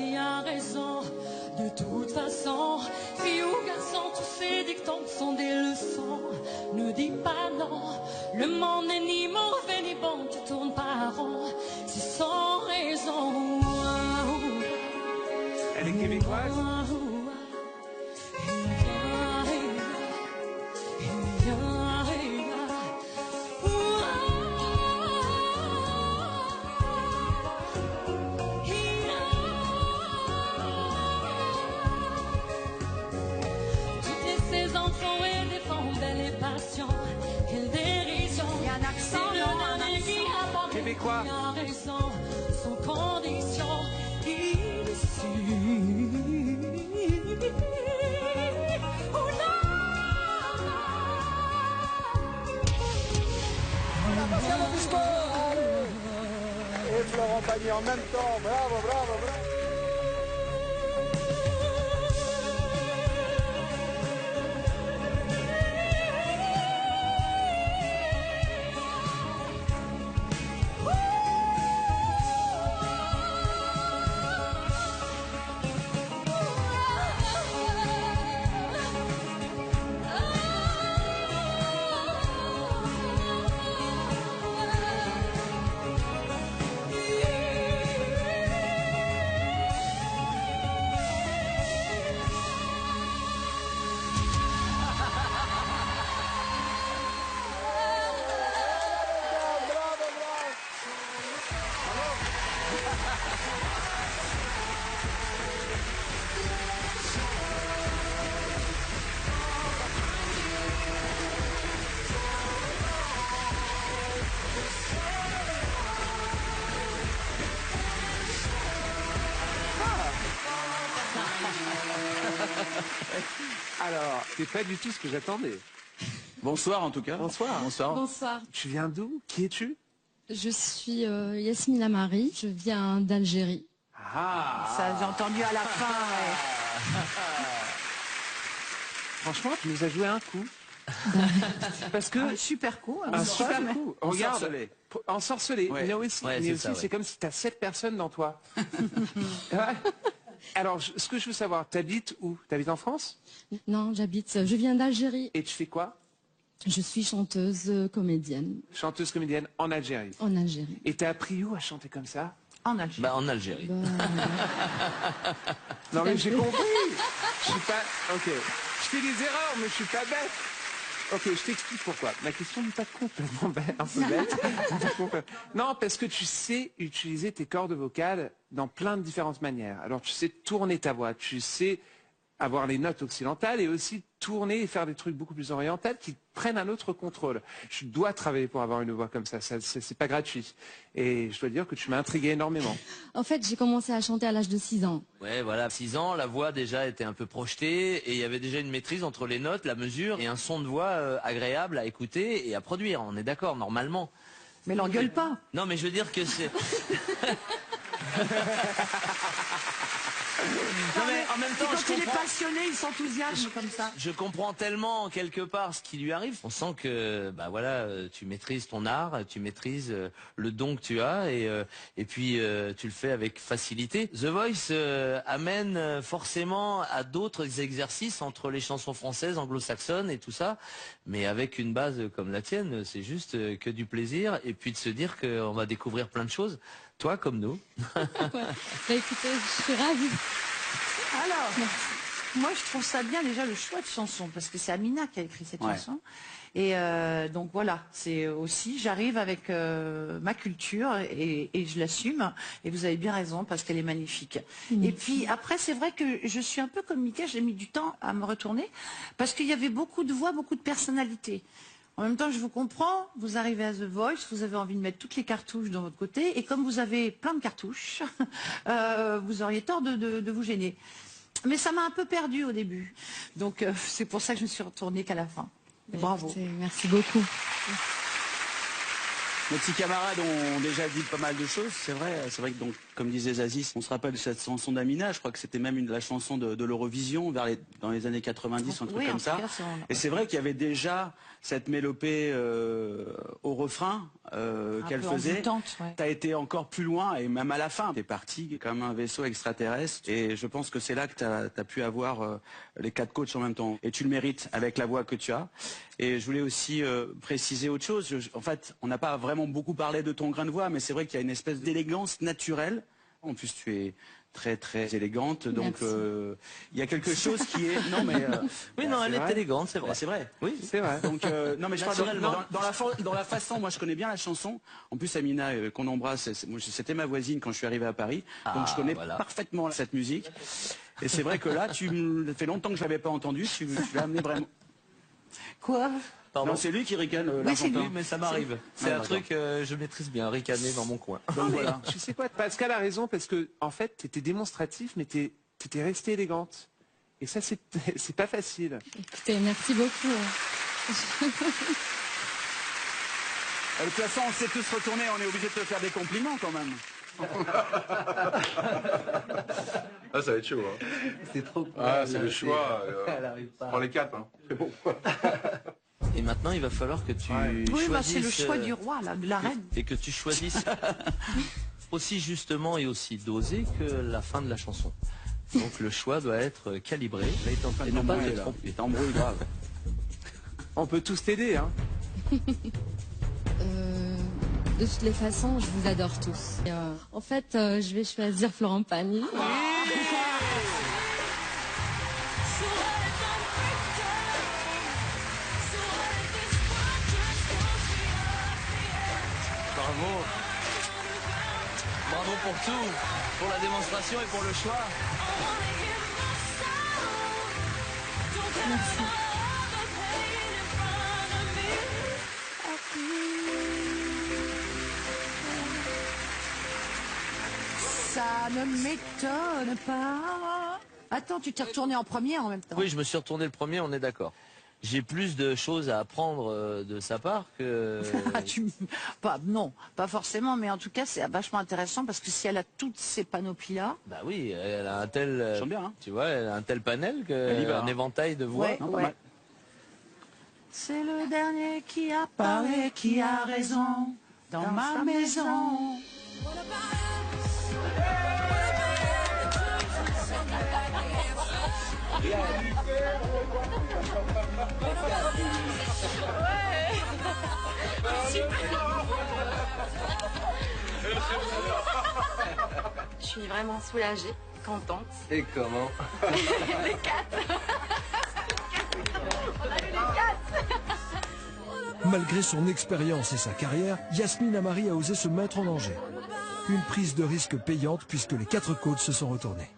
qui a raison. De toute façon, fille ou garçon, tous ces dictons sont des leçons. Ne dis pas non, le monde n'est ni mauvais ni bon, tu tournes pas rond, c'est sans raison. Elle est québécoise? Québécois. Sans condition ici. Et Florent Pagny en même temps. Bravo, bravo, bravo. Alors, c'est pas du tout ce que j'attendais. Bonsoir en tout cas. Bonsoir. Bonsoir. Bonsoir. Tu viens d'où? Qui es-tu? Je suis Yasmina Marie, je viens d'Algérie. Ah, Ça, j'ai entendu à la fin. Ouais. franchement, tu nous as joué un coup. Parce que... Un super coup. Un super coup. Regarde, Ensorcelé. Ensorcelé. Ouais. Mais aussi, Ouais, mais c'est aussi, ça, c'est ouais. comme si tu as 7 personnes dans toi. Ouais. Alors, ce que je veux savoir, t'habites où? T'habites en France? Non, je viens d'Algérie. Et tu fais quoi? Je suis chanteuse comédienne Chanteuse comédienne en Algérie. en Algérie. Et t'as appris où à chanter comme ça? En Algérie. Bah en Algérie. Non mais j'ai compris. Je suis pas... Ok. Je fais des erreurs, mais je suis pas bête. Ok, je t'explique pourquoi. Ma question n'est pas complètement bête, un peu bête. Non, parce que tu sais utiliser tes cordes vocales dans plein de différentes manières. Alors tu sais tourner ta voix, tu sais avoir les notes occidentales et aussi tourner et faire des trucs beaucoup plus orientaux qui prennent un autre contrôle. Tu dois travailler pour avoir une voix comme ça, c'est pas gratuit. Et je dois dire que tu m'as intrigué énormément. En fait, j'ai commencé à chanter à l'âge de 6 ans. Ouais, voilà, 6 ans, la voix déjà était un peu projetée et il y avait déjà une maîtrise entre les notes, la mesure et un son de voix agréable à écouter et à produire. On est d'accord, normalement. Mais l'engueule pas. Non, mais je veux dire que c'est... Non mais en même temps, Quand je il est comprends... passionné, il s'enthousiasme comme ça. Je comprends tellement quelque part ce qui lui arrive. On sent que bah voilà, tu maîtrises ton art, tu maîtrises le don que tu as et puis tu le fais avec facilité. The Voice amène forcément à d'autres exercices entre les chansons françaises, anglo-saxonnes et tout ça, mais avec une base comme la tienne, c'est juste que du plaisir et puis de se dire qu'on va découvrir plein de choses, toi comme nous. Ouais. Bah, écoutez, je suis ravie. Alors, moi je trouve ça bien déjà le choix de chanson, parce que c'est Amina qui a écrit cette chanson. Et donc voilà, c'est aussi, j'arrive avec ma culture et je l'assume. Et vous avez bien raison, parce qu'elle est magnifique. Et puis après, c'est vrai que je suis un peu comme Mickaël, j'ai mis du temps à me retourner, parce qu'il y avait beaucoup de voix, beaucoup de personnalités. En même temps, je vous comprends, vous arrivez à The Voice, vous avez envie de mettre toutes les cartouches de votre côté, et comme vous avez plein de cartouches, vous auriez tort de vous gêner. Mais ça m'a un peu perdue au début. Donc c'est pour ça que je me suis retournée qu'à la fin. Bravo. Écoutez, merci beaucoup. Mes petits camarades ont déjà dit pas mal de choses, c'est vrai que donc Comme disait Zazie, on se rappelle de cette chanson d'Amina, je crois que c'était même la chanson de l'Eurovision dans les années 90, un truc comme ça. Et c'est vrai qu'il y avait déjà cette mélopée au refrain qu'elle faisait. T'as été encore plus loin et même à la fin, t'es parti comme un vaisseau extraterrestre. Et je pense que c'est là que t'as pu avoir les 4 coachs en même temps. Et tu le mérites avec la voix que tu as. Et je voulais aussi préciser autre chose. En fait, on n'a pas vraiment beaucoup parlé de ton grain de voix, mais c'est vrai qu'il y a une espèce d'élégance naturelle. En plus, tu es très très élégante, donc il y a quelque chose qui est oui, non, elle est élégante, c'est vrai. C'est vrai. Oui, c'est vrai. Donc non, mais je parle dans la façon. Moi, je connais bien la chanson. En plus, Amina, qu'on embrasse, c'était ma voisine quand je suis arrivé à Paris, donc je connais parfaitement cette musique. Et c'est vrai que là, ça fait longtemps que je l'avais pas entendu. Tu l'as amené vraiment. Quoi? Non, c'est lui qui ricane. Oui, c'est lui, mais ça m'arrive. C'est un truc je maîtrise bien, ricaner dans mon coin. Donc voilà. Tu sais quoi, Pascal a raison, parce que en fait, t'étais démonstratif, mais t'étais restée élégante. Et ça, c'est pas facile. Écoutez, merci beaucoup. De toute façon, on s'est tous retournés, on est obligé de te faire des compliments quand même. Ah, ça va être chaud. Hein. C'est trop cool. Ah, c'est le choix. Prends les 4. Hein. C'est bon. Et maintenant, il va falloir que tu choisisses... Oui, c'est le choix du roi, là, de la reine. Et que tu choisisses aussi justement et aussi dosé que la fin de la chanson. Donc le choix doit être calibré. Là, il est en train de t'embrouiller, là. Il t'embrouille grave. On peut tous t'aider, hein. De toutes les façons, je vous adore tous. Et, en fait, je vais choisir Florent Pagny. Bravo. Bravo pour tout, pour la démonstration et pour le choix. Merci. Ça ne m'étonne pas. Attends, tu t'es retourné en premier en même temps. Oui, je me suis retourné le premier, on est d'accord. J'ai plus de choses à apprendre de sa part que... Non, pas forcément, mais en tout cas, c'est vachement intéressant parce que si elle a toutes ces panoplies-là... Bah oui, elle a un tel... Chante bien, hein. Tu vois, elle a un tel panel, un éventail de voix. Ouais, ouais. C'est le dernier qui a parlé, qui a raison, dans ma maison. Je suis vraiment soulagée, contente. Et comment? Les 4. On a eu les 4. Malgré son expérience et sa carrière, Yasmine Amari a osé se mettre en danger. Une prise de risque payante puisque les 4 coachs se sont retournés.